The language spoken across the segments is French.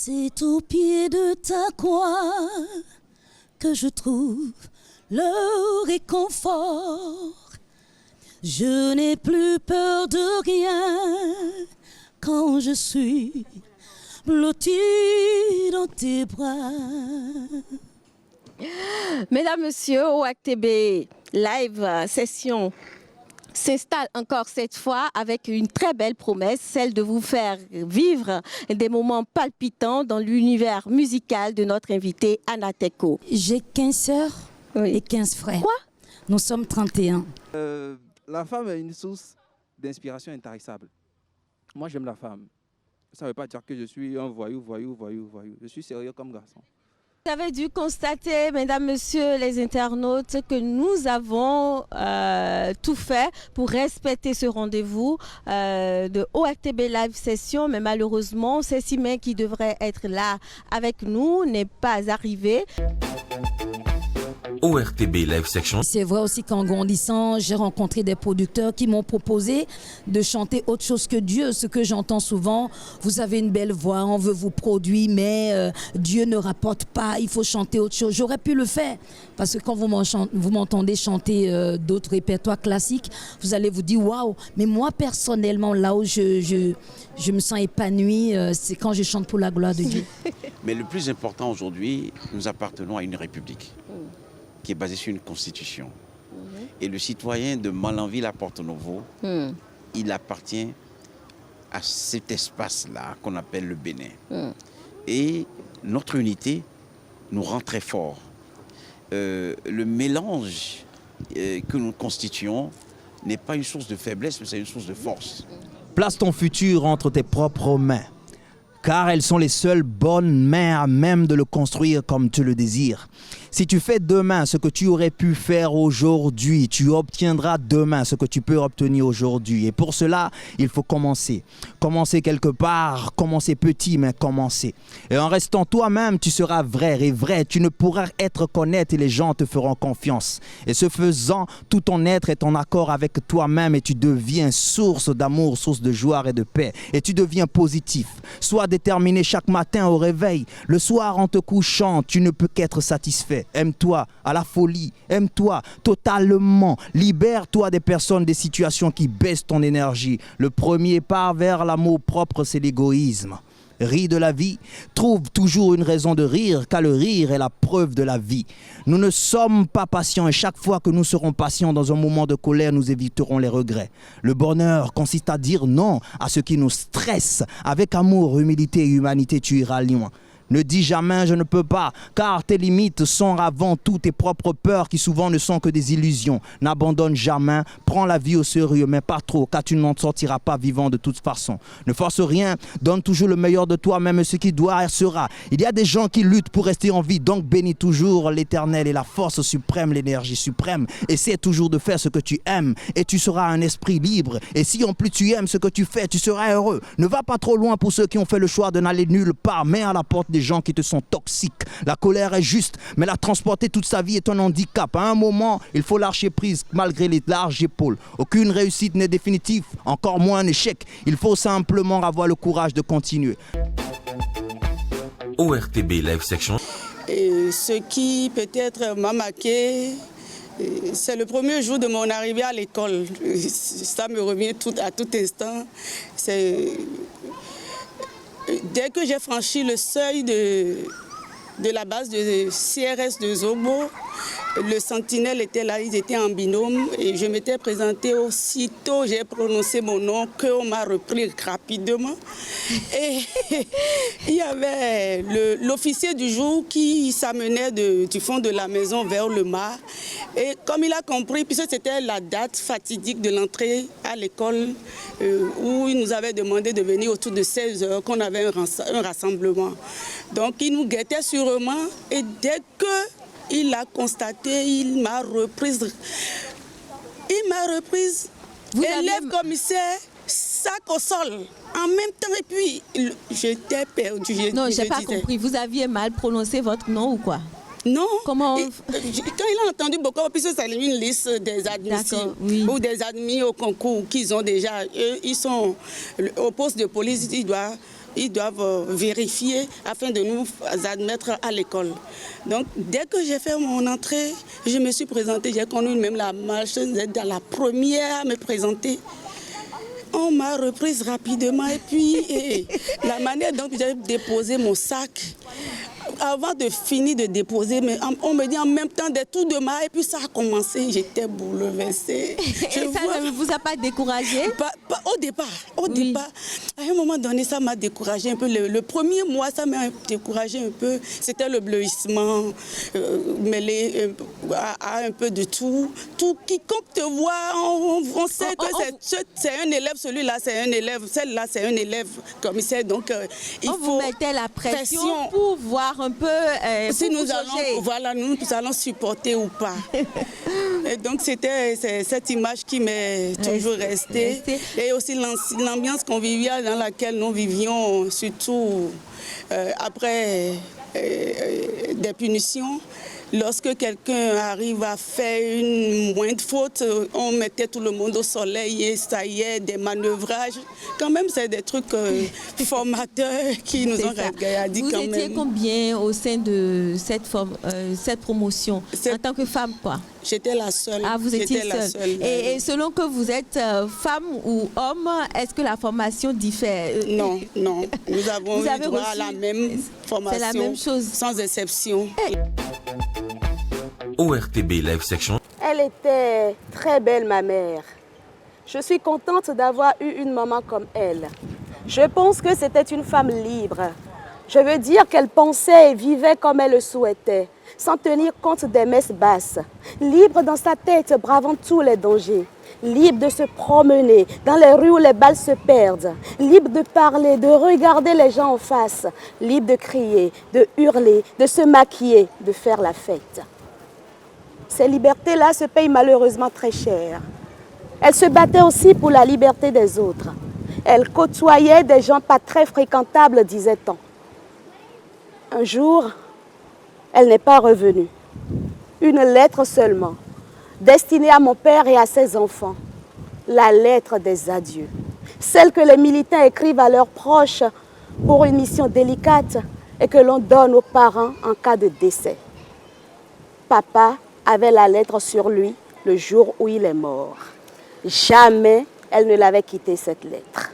C'est au pied de ta croix que je trouve le réconfort. Je n'ai plus peur de rien quand je suis blottie dans tes bras. Mesdames, Messieurs, OACTB Live Session s'installe encore cette fois avec une très belle promesse, celle de vous faire vivre des moments palpitants dans l'univers musical de notre invité Anna Teko. J'ai 15 sœurs et 15 frères. Quoi? Nous sommes 31. La femme est une source d'inspiration intarissable. Moi, j'aime la femme. Ça ne veut pas dire que je suis un voyou. Je suis sérieux comme garçon. Vous avez dû constater, mesdames, messieurs les internautes, que nous avons tout fait pour respecter ce rendez-vous de OACTB Live Session, mais malheureusement, Cécimé qui devrait être là avec nous n'est pas arrivé. ORTB Live Section. C'est vrai aussi qu'en grandissant, j'ai rencontré des producteurs qui m'ont proposé de chanter autre chose que Dieu. Ce que j'entends souvent, vous avez une belle voix, on veut vous produire, mais Dieu ne rapporte pas, il faut chanter autre chose. J'aurais pu le faire, parce que quand vous m'entendez chanter d'autres répertoires classiques, vous allez vous dire waouh. Mais moi, personnellement, là où je me sens épanouie, c'est quand je chante pour la gloire de Dieu. Mais le plus important aujourd'hui, nous appartenons à une république qui est basée sur une constitution. Et le citoyen de Malanville à Porto-Novo, il appartient à cet espace-là qu'on appelle le Bénin. Et notre unité nous rend très forts. Le mélange que nous constituons n'est pas une source de faiblesse, mais c'est une source de force. Place ton futur entre tes propres mains, car elles sont les seules bonnes mains à même de le construire comme tu le désires. Si tu fais demain ce que tu aurais pu faire aujourd'hui, tu obtiendras demain ce que tu peux obtenir aujourd'hui. Et pour cela, il faut commencer. Commencer quelque part, commencer petit, mais commencer. Et en restant toi-même, tu seras vrai et vrai. Tu ne pourras être qu'honnête et les gens te feront confiance. Et ce faisant, tout ton être est en accord avec toi-même et tu deviens source d'amour, source de joie et de paix. Et tu deviens positif. Sois déterminé chaque matin au réveil. Le soir, en te couchant, tu ne peux qu'être satisfait. Aime-toi à la folie, aime-toi totalement, libère-toi des personnes, des situations qui baissent ton énergie. Le premier pas vers l'amour propre, c'est l'égoïsme. Ris de la vie, trouve toujours une raison de rire, car le rire est la preuve de la vie. Nous ne sommes pas patients et chaque fois que nous serons patients dans un moment de colère, nous éviterons les regrets. Le bonheur consiste à dire non à ce qui nous stresse. Avec amour, humilité et humanité, tu iras loin. Ne dis jamais je ne peux pas, car tes limites sont avant tout tes propres peurs qui souvent ne sont que des illusions. N'abandonne jamais, prends la vie au sérieux, mais pas trop, car tu n'en sortiras pas vivant de toute façon. Ne force rien, donne toujours le meilleur de toi, même ce qui doit sera. Il y a des gens qui luttent pour rester en vie, donc bénis toujours l'Éternel et la force suprême, l'énergie suprême. Essaie toujours de faire ce que tu aimes et tu seras un esprit libre. Et si en plus tu aimes ce que tu fais, tu seras heureux. Ne va pas trop loin pour ceux qui ont fait le choix de n'aller nulle part, mais à la porte des gens qui te sont toxiques. La colère est juste, mais la transporter toute sa vie est un handicap. À un moment, il faut lâcher prise malgré les larges épaules. Aucune réussite n'est définitive, encore moins un échec. Il faut simplement avoir le courage de continuer. ORTB Live Section. Et ce qui peut-être m'a marqué, c'est le premier jour de mon arrivée à l'école. Ça me revient à tout instant. Dès que j'ai franchi le seuil de la base de CRS de Zobo, le sentinelle était là, ils étaient en binôme et je m'étais présentée aussitôt, j'ai prononcé mon nom, qu'on m'a repris rapidement. Et il y avait l'officier du jour qui s'amenait du fond de la maison vers le mât. Et comme il a compris, puisque c'était la date fatidique de l'entrée à l'école, où il nous avait demandé de venir autour de 16 heures, qu'on avait un rassemblement. Donc il nous guettait sûrement et dès que il a constaté, il m'a reprise. Élève commissaire, sac au sol. En même temps, et puis, j'étais perdue. Non, je n'ai pas compris. Vous aviez mal prononcé votre nom ou quoi? Non. Comment? Quand il a entendu beaucoup, puisque c'est une liste des admissibles ou des admis au concours qu'ils ont déjà. Ils sont au poste de police, ils doivent vérifier afin de nous admettre à l'école. Donc, dès que j'ai fait mon entrée, je me suis présentée, j'ai connu même la marche, d'être dans la première à me présenter. On m'a reprise rapidement et puis la manière dont j'ai déposé mon sac, avant de finir de déposer, mais on me dit en même temps des tours de main et puis ça a commencé, j'étais bouleversée. Et ça ne vous a pas découragé? Au départ, à un moment donné, ça m'a découragé un peu. Le premier mois, ça m'a découragé un peu. C'était le bleuissement, mêlé à un peu de tout. Quiconque te voit, on sait que c'est un élève, celui-là c'est un élève, celle-là c'est un élève commissaire. Donc il faut vous mettez la pression pour voir un peu si nous allons supporter ou pas. Et donc c'était cette image qui m'est toujours restée. Et aussi l'ambiance conviviale dans laquelle nous vivions, surtout après des punitions. Lorsque quelqu'un arrive à faire une moindre faute, on mettait tout le monde au soleil et ça y est, des manœuvrages. Quand même, c'est des trucs formateurs qui nous ont regardé quand même. Vous étiez combien au sein de cette promotion en tant que femme, quoi? J'étais la seule. Ah, vous étiez seule. Et selon que vous êtes femme ou homme, est-ce que la formation diffère? Non. Nous avons eu droit à la même formation. C'est la même chose. Sans exception. ORTB Live Section. Elle était très belle, ma mère. Je suis contente d'avoir eu une maman comme elle. Je pense que c'était une femme libre. Je veux dire qu'elle pensait et vivait comme elle le souhaitait, sans tenir compte des messes basses. Libre dans sa tête, bravant tous les dangers. Libre de se promener dans les rues où les balles se perdent. Libre de parler, de regarder les gens en face. Libre de crier, de hurler, de se maquiller, de faire la fête. Ces libertés-là se payent malheureusement très cher. Elle se battait aussi pour la liberté des autres. Elle côtoyait des gens pas très fréquentables, disait-on. Un jour, elle n'est pas revenue. Une lettre seulement, destinée à mon père et à ses enfants. La lettre des adieux. Celle que les militaires écrivent à leurs proches pour une mission délicate et que l'on donne aux parents en cas de décès. Papa avait la lettre sur lui le jour où il est mort. Jamais elle ne l'avait quitté, cette lettre.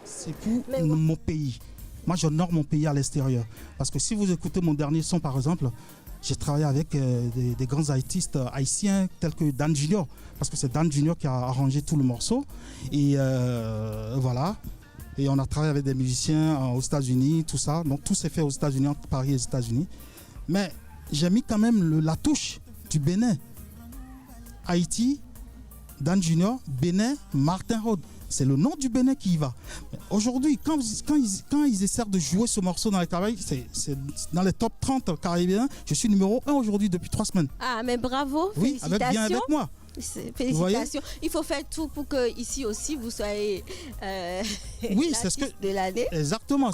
C'est pour mon pays. Moi, j'honore mon pays à l'extérieur. Parce que si vous écoutez mon dernier son, par exemple, j'ai travaillé avec des grands artistes haïtiens tels que Dan Junior. Parce que c'est Dan Junior qui a arrangé tout le morceau. Et voilà. Et on a travaillé avec des musiciens aux États-Unis, tout ça. Donc tout s'est fait aux États-Unis, entre Paris et les États-Unis. Mais j'ai mis quand même la touche du Bénin. Haïti, Dan Junior, Bénin, Martin Rod. C'est le nom du Bénin qui y va. Aujourd'hui, quand ils essaient de jouer ce morceau dans les Caraïbes, c'est dans les top 30 caribéens. Je suis numéro 1 aujourd'hui depuis 3 semaines. Ah, mais bravo, oui, félicitations. Viens avec moi. Félicitations. Il faut faire tout pour que ici aussi vous soyez oui, c'est ce que de l'année. Exactement.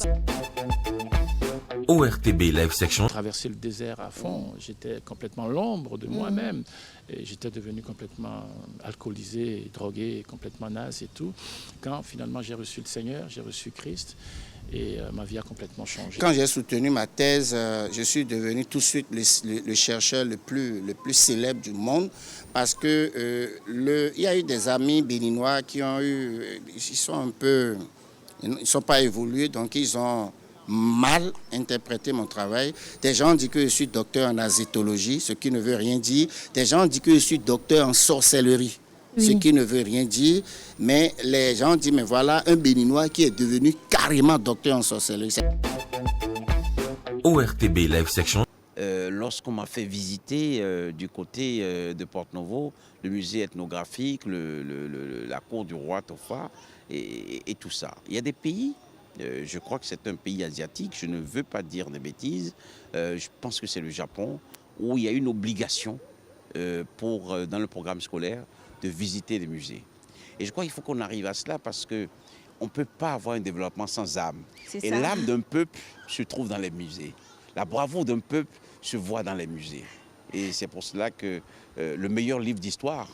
ORTB Live Section. Traverser le désert à fond, j'étais complètement l'ombre de moi-même. Et j'étais devenu complètement alcoolisé, drogué, complètement naze et tout. Quand finalement j'ai reçu le Seigneur, j'ai reçu Christ et ma vie a complètement changé. Quand j'ai soutenu ma thèse, je suis devenu tout de suite le chercheur le plus célèbre du monde parce que il y a eu des amis béninois qui ont eu, ils sont pas évolués, donc ils ont mal interprété mon travail. Des gens disent que je suis docteur en azétologie, ce qui ne veut rien dire. Des gens disent que je suis docteur en sorcellerie, ce qui ne veut rien dire. Mais les gens disent, mais voilà un Béninois qui est devenu carrément docteur en sorcellerie. ORTB Live Section. Lorsqu'on m'a fait visiter du côté de Porte-Novo, le musée ethnographique, la cour du roi Tofa et tout ça. Il y a des pays... je crois que c'est un pays asiatique, je ne veux pas dire des bêtises, je pense que c'est le Japon, où il y a une obligation dans le programme scolaire de visiter les musées. Et je crois qu'il faut qu'on arrive à cela parce qu'on ne peut pas avoir un développement sans âme. Et l'âme d'un peuple se trouve dans les musées. La bravoure d'un peuple se voit dans les musées. Et c'est pour cela que le meilleur livre d'histoire,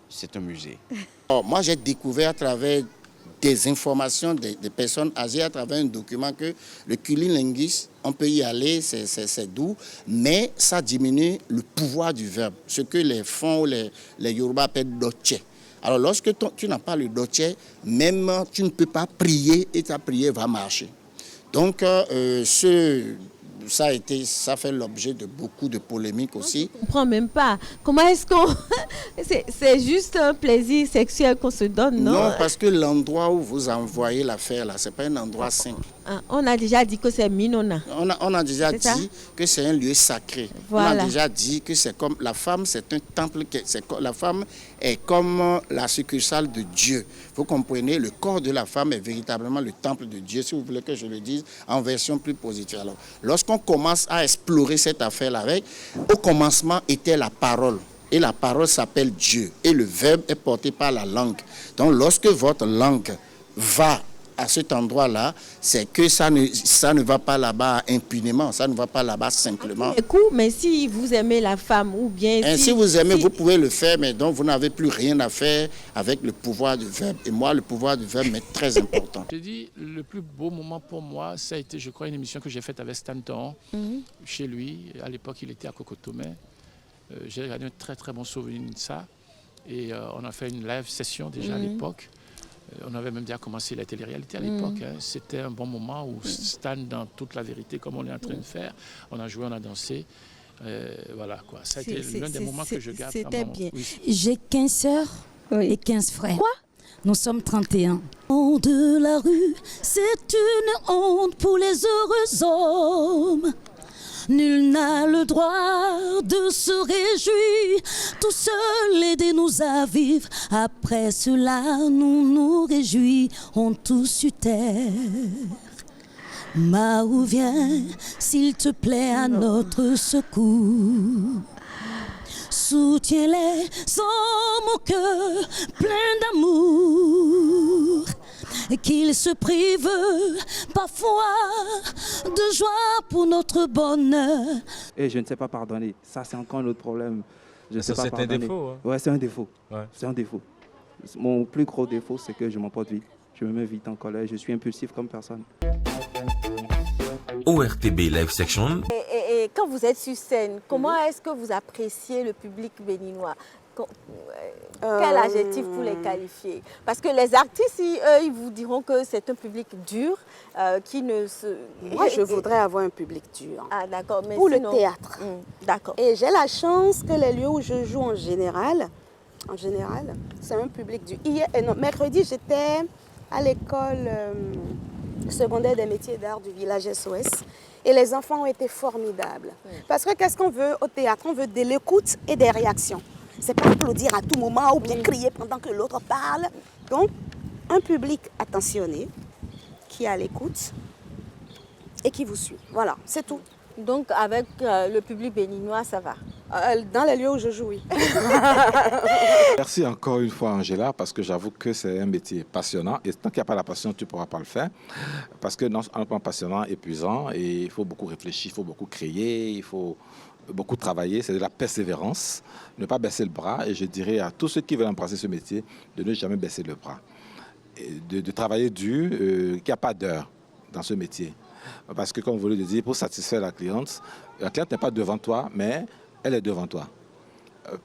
c'est un musée. Moi, j'ai découvert à travers des informations des personnes âgées à travers un document que le cunilingus, on peut y aller, c'est doux, mais ça diminue le pouvoir du verbe, ce que les Fonds ou les Yoruba appellent doche. Alors lorsque tu n'as pas le doche, même tu ne peux pas prier et ta prière va marcher. Donc ça fait l'objet de beaucoup de polémiques aussi. Je ne comprends même pas. Comment est-ce qu'on... c'est juste un plaisir sexuel qu'on se donne, non? Non, parce que l'endroit où vous envoyez l'affaire, là, ce n'est pas un endroit simple. On a déjà dit que c'est Minona. On a déjà dit que c'est un lieu sacré. Voilà. On a déjà dit que c'est comme la femme, c'est un temple. La femme est comme la succursale de Dieu. Vous comprenez, le corps de la femme est véritablement le temple de Dieu, si vous voulez que je le dise en version plus positive. Alors, lorsqu'on commence à explorer cette affaire-là, au commencement était la parole. Et la parole s'appelle Dieu. Et le verbe est porté par la langue. Donc, lorsque votre langue va à cet endroit-là, c'est que ça ne va pas là-bas impunément, ça ne va pas là-bas simplement. Mais si vous aimez la femme ou bien... Si vous aimez, vous pouvez le faire, mais donc vous n'avez plus rien à faire avec le pouvoir du verbe. Et moi, le pouvoir du verbe est très important. J'ai dit, le plus beau moment pour moi, ça a été, je crois, une émission que j'ai faite avec Stanton, chez lui. À l'époque, il était à Cocotomé. J'ai gardé un très très bon souvenir de ça. Et on a fait une live session déjà à l'époque. On avait même déjà commencé la télé-réalité à l'époque. C'était un bon moment où Stan, dans toute la vérité, comme on est en train de faire, on a joué, on a dansé. Voilà quoi. Ça a été l'un des moments que je garde. C'était bien. Oui. J'ai 15 sœurs et 15 frères. Quoi? Nous sommes 31. De la rue, c'est une honte pour les heureux hommes. Nul n'a le droit de se réjouir, tout seul aidez-nous à vivre. Après cela, nous nous réjouirons tous sur terre. Mahou, viens, s'il te plaît, à notre secours. Soutiens les hommes au cœur plein d'amour. Qu'ils se privent parfois de joie pour notre bonheur. Et je ne sais pas pardonner. Ça, c'est encore un autre problème. C'est un défaut. Hein? Ouais, c'est un défaut. Ouais. C'est un défaut. Mon plus gros défaut, c'est que je m'emporte vite. Je me mets vite en colère. Je suis impulsif comme personne. ORTB Live Section. Et quand vous êtes sur scène, comment est-ce que vous appréciez le public béninois? Quel adjectif pour les qualifier? Parce que les artistes, ils vous diront que c'est un public dur, qui ne se... Moi, je voudrais avoir un public dur. Ah, d'accord. Mais pour sinon... le théâtre. D'accord. Et j'ai la chance que les lieux où je joue en général, c'est un public dur. Mercredi, j'étais à l'école secondaire des métiers d'art du village SOS. Et les enfants ont été formidables. Parce que qu'est-ce qu'on veut au théâtre? On veut de l'écoute et des réactions. C'est pas applaudir à tout moment ou bien crier pendant que l'autre parle. Donc, un public attentionné, qui est à l'écoute et qui vous suit. Voilà, c'est tout. Donc, avec le public béninois, ça va? Dans les lieux où je joue, oui. Merci encore une fois, Angela, parce que j'avoue que c'est un métier passionnant. Et tant qu'il n'y a pas la passion, tu ne pourras pas le faire. Parce que non seulement passionnant, épuisant, et il faut beaucoup réfléchir, il faut beaucoup créer, il faut beaucoup travailler, c'est de la persévérance, ne pas baisser le bras. Et je dirais à tous ceux qui veulent embrasser ce métier de ne jamais baisser le bras. Et de travailler dur, qu'il n'y a pas d'heure dans ce métier. Parce que, comme vous le dites, pour satisfaire la cliente n'est pas devant toi, mais elle est devant toi.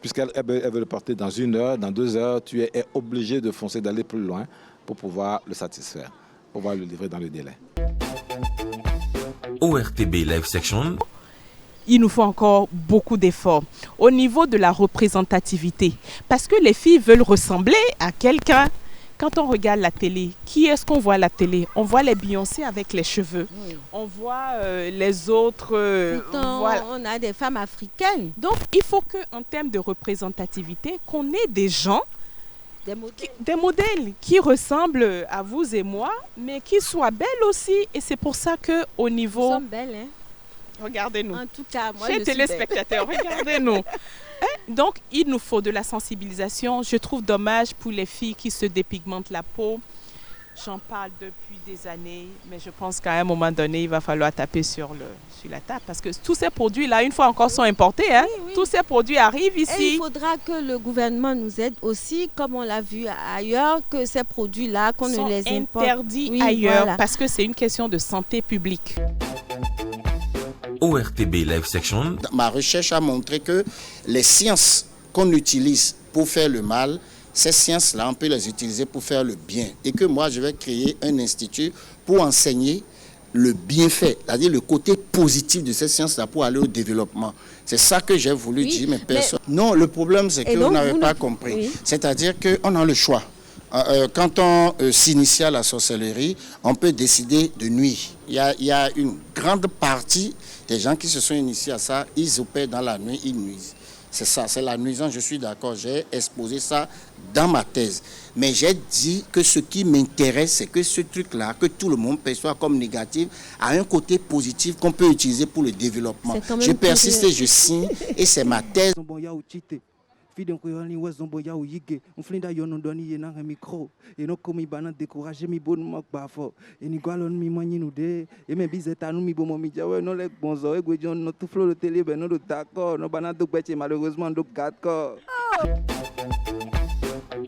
Puisqu'elle veut le porter dans 1 heure, dans 2 heures, tu es obligé de foncer, d'aller plus loin pour pouvoir le satisfaire, pour pouvoir le livrer dans le délai. ORTB Live Section. Il nous faut encore beaucoup d'efforts au niveau de la représentativité. Parce que les filles veulent ressembler à quelqu'un. Quand on regarde la télé, qui est-ce qu'on voit à la télé? On voit les Beyoncé avec les cheveux. Oui. On voit les autres... Pourtant, on a des femmes africaines. Donc, il faut qu'en termes de représentativité, qu'on ait des gens, des modèles qui ressemblent à vous et moi, mais qui soient belles aussi. Et c'est pour ça qu'au niveau... Nous sommes belles, hein? Regardez-nous. En tout cas, moi, Chers téléspectateurs, regardez-nous. Donc, il nous faut de la sensibilisation. Je trouve dommage pour les filles qui se dépigmentent la peau. J'en parle depuis des années, mais je pense qu'à un moment donné, il va falloir taper sur la table parce que tous ces produits-là, une fois encore, sont importés. Hein? Oui, oui. Tous ces produits arrivent ici. Et il faudra que le gouvernement nous aide aussi, comme on l'a vu ailleurs, que ces produits-là, qu'on ne les importe. Interdits ailleurs, voilà. Parce que c'est une question de santé publique. ORTB Live Section. Ma recherche a montré que les sciences qu'on utilise pour faire le mal, ces sciences-là, on peut les utiliser pour faire le bien. Et que moi, je vais créer un institut pour enseigner le bienfait, c'est-à-dire le côté positif de ces sciences-là pour aller au développement. C'est ça que j'ai voulu dire, mais personne... Non, le problème, c'est que vous n'avez pas compris. Oui. C'est-à-dire qu'on a le choix. Quand on s'initie à la sorcellerie, on peut décider de nuire. Il y a une grande partie des gens qui se sont initiés à ça, ils opèrent dans la nuit, ils nuisent. C'est ça, c'est la nuisance, je suis d'accord, j'ai exposé ça dans ma thèse. Mais j'ai dit que ce qui m'intéresse, c'est que ce truc-là, que tout le monde perçoit comme négatif, a un côté positif qu'on peut utiliser pour le développement. Je persiste et je signe, et c'est ma thèse.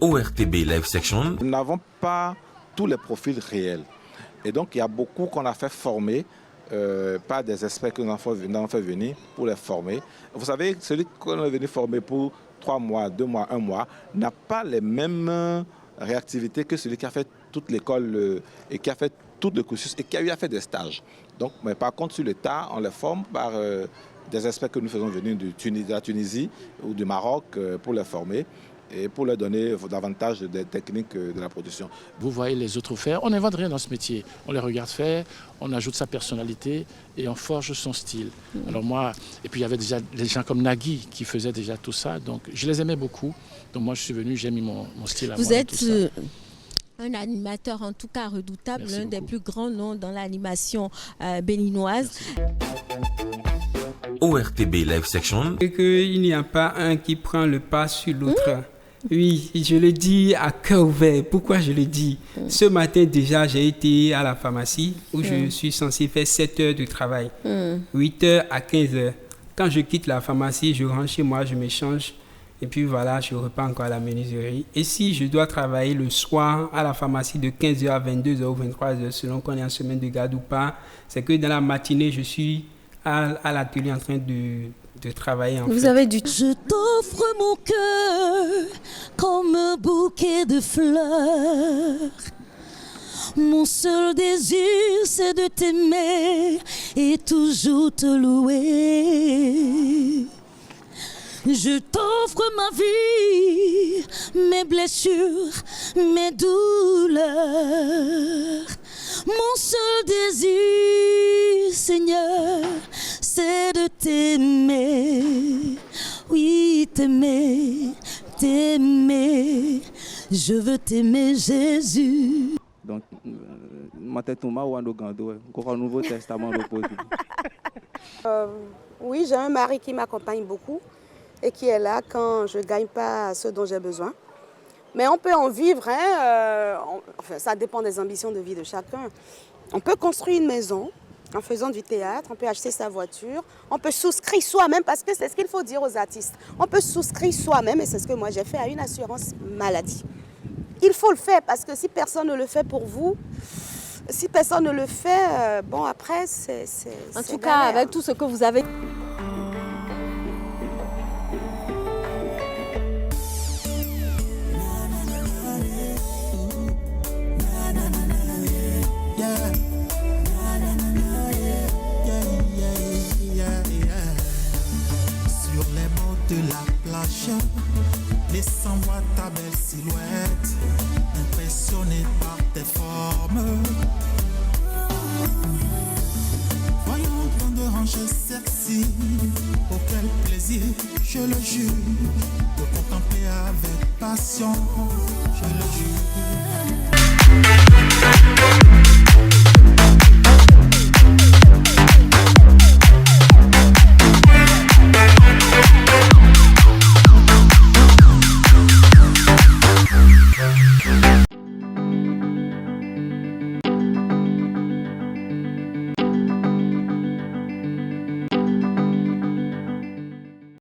ORTB Live Section. Nous n'avons pas tous les profils réels. Et donc, il y a beaucoup qu'on a fait former par des experts que nous avons fait venir pour les former. Vous savez, celui qu'on est venu former pour 3 mois, 2 mois, 1 mois, n'a pas les mêmes réactivités que celui qui a fait toute l'école et qui a fait tout le cursus et qui a eu à faire des stages. Donc, mais par contre, sur le tas, on les forme par des experts que nous faisons venir de la Tunisie ou du Maroc pour les former et pour leur donner davantage des techniques de la production. Vous voyez les autres faire, on n'invente rien dans ce métier. On les regarde faire, on ajoute sa personnalité et on forge son style. Alors moi, et puis il y avait déjà des gens comme Nagui qui faisaient déjà tout ça, donc je les aimais beaucoup. Donc moi je suis venu, j'ai mis mon style à moi. Vous êtes un animateur en tout cas redoutable, l'un des plus grands noms dans l'animation béninoise. ORTB Live Section. Et qu'il n'y a pas un qui prend le pas sur l'autre. Oui, je le dis à cœur ouvert. Pourquoi je le dis? Ce matin déjà, j'ai été à la pharmacie où je suis censé faire 7 heures de travail. 8 heures à 15 heures. Quand je quitte la pharmacie, je rentre chez moi, je me change. Et puis voilà, je repars encore à la menuiserie. Et si je dois travailler le soir à la pharmacie de 15h à 22h ou 23h, selon qu'on est en semaine de garde ou pas, c'est que dans la matinée, je suis à l'atelier en train de travailler. Vous avez du... Je t'offre mon cœur comme un bouquet de fleurs. Mon seul désir, c'est de t'aimer et toujours te louer. Je t'offre ma vie, mes blessures, mes douleurs. Mon seul désir, Seigneur, c'est de t'aimer. Oui, t'aimer, t'aimer. Je veux t'aimer, Jésus. Donc, ma tête au encore un Nouveau Testament Oui, j'ai un mari qui m'accompagne beaucoup et qui est là quand je ne gagne pas ce dont j'ai besoin. Mais on peut en vivre, enfin, ça dépend des ambitions de vie de chacun. On peut construire une maison en faisant du théâtre, on peut acheter sa voiture, on peut souscrire soi-même, parce que c'est ce qu'il faut dire aux artistes. On peut souscrire soi-même, et c'est ce que moi j'ai fait, à une assurance maladie. Il faut le faire, parce que si personne ne le fait pour vous, si personne ne le fait, bon après c'est en tout cas, avec tout ce que vous avez... De la plage, laissant voir ta belle silhouette, impressionné par tes formes. Voyons tant de hanches sexy, oh quel plaisir, je le jure, de contempler avec passion, je le jure.